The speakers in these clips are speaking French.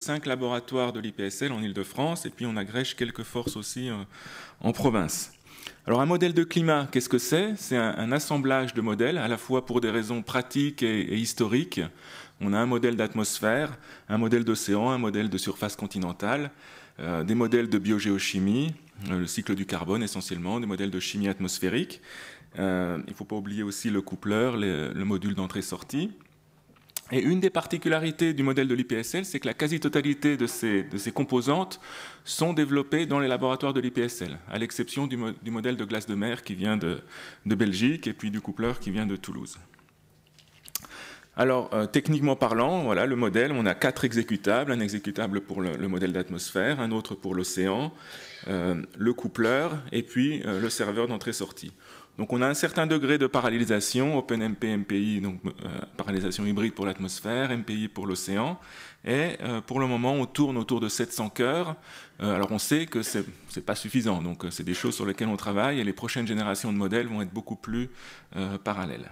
5 laboratoires de l'IPSL en Île-de-France, et puis on agrège quelques forces aussi en province. Alors un modèle de climat, qu'est-ce que c'est? C'est un assemblage de modèles, à la fois pour des raisons pratiques et historiques. On a un modèle d'atmosphère, un modèle d'océan, un modèle de surface continentale, des modèles de biogéochimie, le cycle du carbone essentiellement, des modèles de chimie atmosphérique. Il ne faut pas oublier aussi le coupleur, le module d'entrée-sortie. Et une des particularités du modèle de l'IPSL, c'est que la quasi-totalité de ces composantes sont développées dans les laboratoires de l'IPSL, à l'exception du modèle de glace de mer qui vient de Belgique et puis du coupleur qui vient de Toulouse. Alors, techniquement parlant, voilà le modèle, on a 4 exécutables, un exécutable pour le modèle d'atmosphère, un autre pour l'océan, le coupleur et puis le serveur d'entrée-sortie. Donc on a un certain degré de parallélisation, OpenMP, MPI, donc parallélisation hybride pour l'atmosphère, MPI pour l'océan, et pour le moment on tourne autour de 700 cœurs. Alors on sait que c'est pas suffisant, donc c'est des choses sur lesquelles on travaille, et les prochaines générations de modèles vont être beaucoup plus parallèles.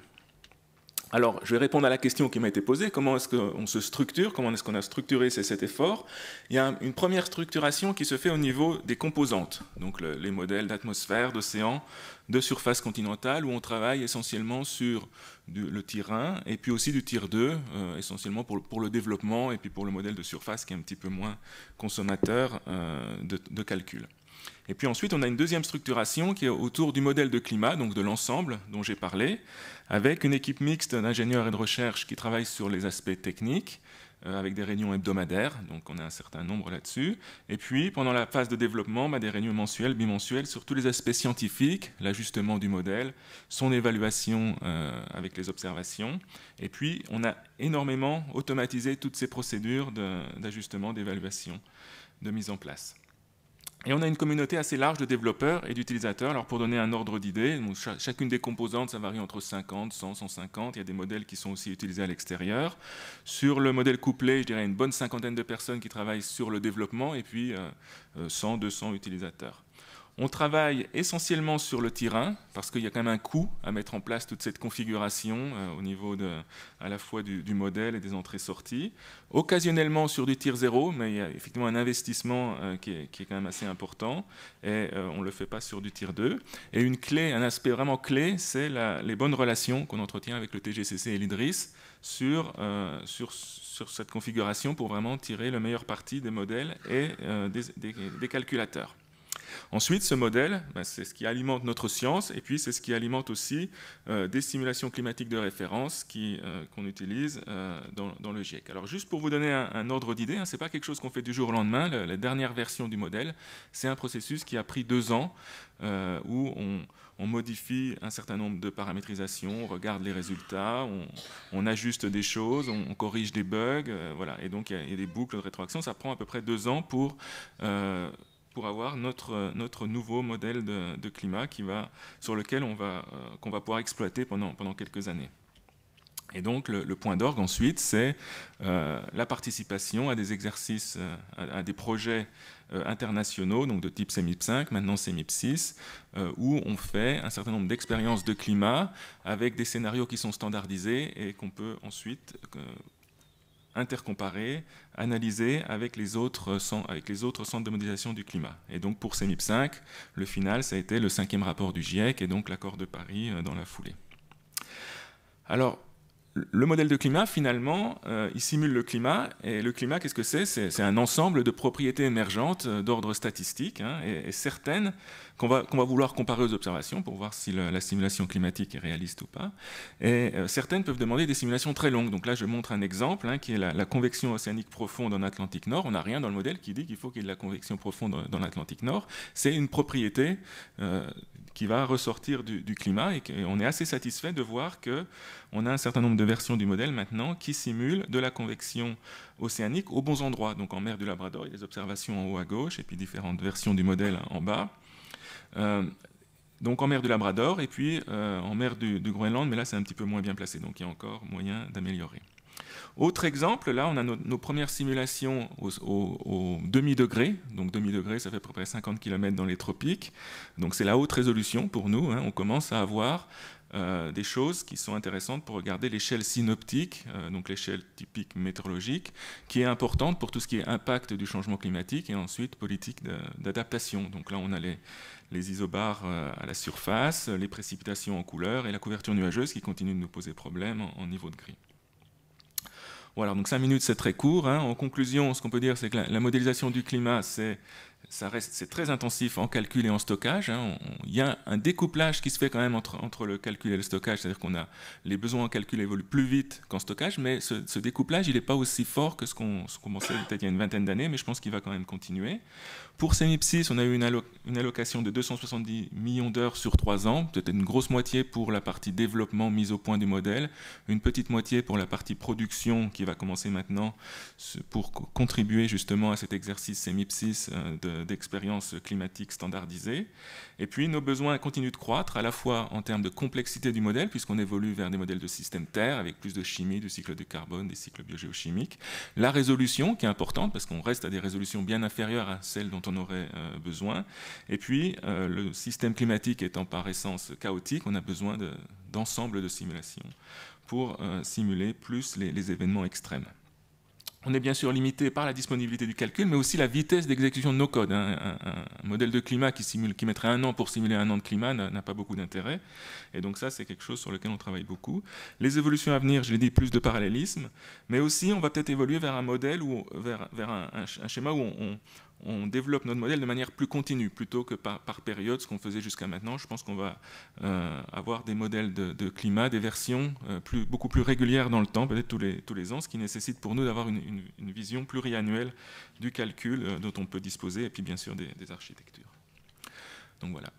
Alors, je vais répondre à la question qui m'a été posée, comment est-ce qu'on se structure, comment est-ce qu'on a structuré cet effort. Il y a une première structuration qui se fait au niveau des composantes, donc les modèles d'atmosphère, d'océan, de surface continentale, où on travaille essentiellement sur le tier 1 et puis aussi du tier 2, essentiellement pour le développement et puis pour le modèle de surface qui est un petit peu moins consommateur de calcul. Et puis ensuite, on a une deuxième structuration qui est autour du modèle de climat, donc de l'ensemble dont j'ai parlé, avec une équipe mixte d'ingénieurs et de recherche qui travaillent sur les aspects techniques, avec des réunions hebdomadaires, donc on a un certain nombre là-dessus. Et puis, pendant la phase de développement, des réunions mensuelles, bimensuelles, sur tous les aspects scientifiques, l'ajustement du modèle, son évaluation avec les observations. Et puis, on a énormément automatisé toutes ces procédures d'ajustement, d'évaluation, de mise en place. Et on a une communauté assez large de développeurs et d'utilisateurs. Alors pour donner un ordre d'idée, chacune des composantes, ça varie entre 50, 100, 150. Il y a des modèles qui sont aussi utilisés à l'extérieur. Sur le modèle couplé, je dirais une bonne cinquantaine de personnes qui travaillent sur le développement et puis 100, 200 utilisateurs. On travaille essentiellement sur le tier 1 parce qu'il y a quand même un coût à mettre en place toute cette configuration au niveau à la fois du modèle et des entrées-sorties. Occasionnellement sur du tier 0, mais il y a effectivement un investissement qui est quand même assez important et on ne le fait pas sur du tier 2. Et une clé, un aspect vraiment clé, c'est les bonnes relations qu'on entretient avec le TGCC et l'IDRIS sur cette configuration pour vraiment tirer le meilleur parti des modèles et des calculateurs. Ensuite, ce modèle, c'est ce qui alimente notre science et puis c'est ce qui alimente aussi des simulations climatiques de référence qu'on utilise dans le GIEC. Alors juste pour vous donner un ordre d'idée, ce n'est pas quelque chose qu'on fait du jour au lendemain. La dernière version du modèle, c'est un processus qui a pris 2 ans où on modifie un certain nombre de paramétrisations, on regarde les résultats, on ajuste des choses, on corrige des bugs, voilà. Et donc il y a des boucles de rétroaction. Ça prend à peu près 2 ans pour avoir notre nouveau modèle de climat sur lequel qu'on va pouvoir exploiter pendant quelques années. Et donc le point d'orgue ensuite, c'est la participation à des exercices, à des projets internationaux, donc de type CEMIP5, maintenant CEMIP6, où on fait un certain nombre d'expériences de climat avec des scénarios qui sont standardisés et qu'on peut ensuite intercomparer, analyser avec les autres centres de modélisation du climat. Et donc pour CEMIP5, le final, ça a été le 5e rapport du GIEC et donc l'accord de Paris dans la foulée. Alors, le modèle de climat, finalement, il simule le climat. Et le climat, qu'est-ce que c'est? C'est un ensemble de propriétés émergentes d'ordre statistique, et certaines qu'on va vouloir comparer aux observations pour voir si la simulation climatique est réaliste ou pas. Et certaines peuvent demander des simulations très longues. Donc là, je montre un exemple qui est la convection océanique profonde en Atlantique Nord. On n'a rien dans le modèle qui dit qu'il faut qu'il y ait de la convection profonde dans l'Atlantique Nord. C'est une propriété qui va ressortir du climat, et on est assez satisfait de voir qu'on a un certain nombre de versions du modèle maintenant qui simulent de la convection océanique aux bons endroits. Donc en mer du Labrador, il y a des observations en haut à gauche et puis différentes versions du modèle en bas. Donc en mer du Labrador et puis en mer du Groenland, mais là c'est un petit peu moins bien placé, donc il y a encore moyen d'améliorer. Autre exemple, là on a nos premières simulations au demi-degré, donc demi-degré ça fait à peu près 50 km dans les tropiques, donc c'est la haute résolution pour nous, on commence à avoir des choses qui sont intéressantes pour regarder l'échelle synoptique, donc l'échelle typique météorologique, qui est importante pour tout ce qui est impact du changement climatique et ensuite politique d'adaptation. Donc là, on a les isobars à la surface, les précipitations en couleur et la couverture nuageuse qui continue de nous poser problème en niveau de gris. Voilà, donc 5 minutes, c'est très court. Hein. En conclusion, ce qu'on peut dire, c'est que la modélisation du climat, c'est très intensif en calcul et en stockage. Hein. Il y a un découplage qui se fait quand même entre le calcul et le stockage, c'est-à-dire qu'on a les besoins en calcul évoluent plus vite qu'en stockage, mais ce découplage, il n'est pas aussi fort que ce qu'on pensait peut-être il y a une vingtaine d'années, mais je pense qu'il va quand même continuer. Pour CEMIPSYS, on a eu une allocation de 270 millions d'heures sur 3 ans, peut-être une grosse moitié pour la partie développement, mise au point du modèle, une petite moitié pour la partie production qui va commencer maintenant pour contribuer justement à cet exercice CEMIPSYS d'expérience climatique standardisée. Et puis nos besoins continuent de croître, à la fois en termes de complexité du modèle, puisqu'on évolue vers des modèles de système Terre, avec plus de chimie, du cycle de carbone, des cycles biogéochimiques. La résolution, qui est importante, parce qu'on reste à des résolutions bien inférieures à celles dont on aurait besoin. Et puis, le système climatique étant par essence chaotique, on a besoin d'ensemble de simulations pour simuler plus les événements extrêmes. On est bien sûr limité par la disponibilité du calcul, mais aussi la vitesse d'exécution de nos codes. Un modèle de climat qui mettrait 1 an pour simuler 1 an de climat n'a pas beaucoup d'intérêt. Et donc ça, c'est quelque chose sur lequel on travaille beaucoup. Les évolutions à venir, je l'ai dit, plus de parallélisme, mais aussi on va peut-être évoluer vers un modèle, vers un schéma où on développe notre modèle de manière plus continue, plutôt que par période, ce qu'on faisait jusqu'à maintenant. Je pense qu'on va avoir des modèles de climat, des versions beaucoup plus régulières dans le temps, peut-être tous les ans, ce qui nécessite pour nous d'avoir une vision pluriannuelle du calcul dont on peut disposer, et puis bien sûr des architectures. Donc voilà.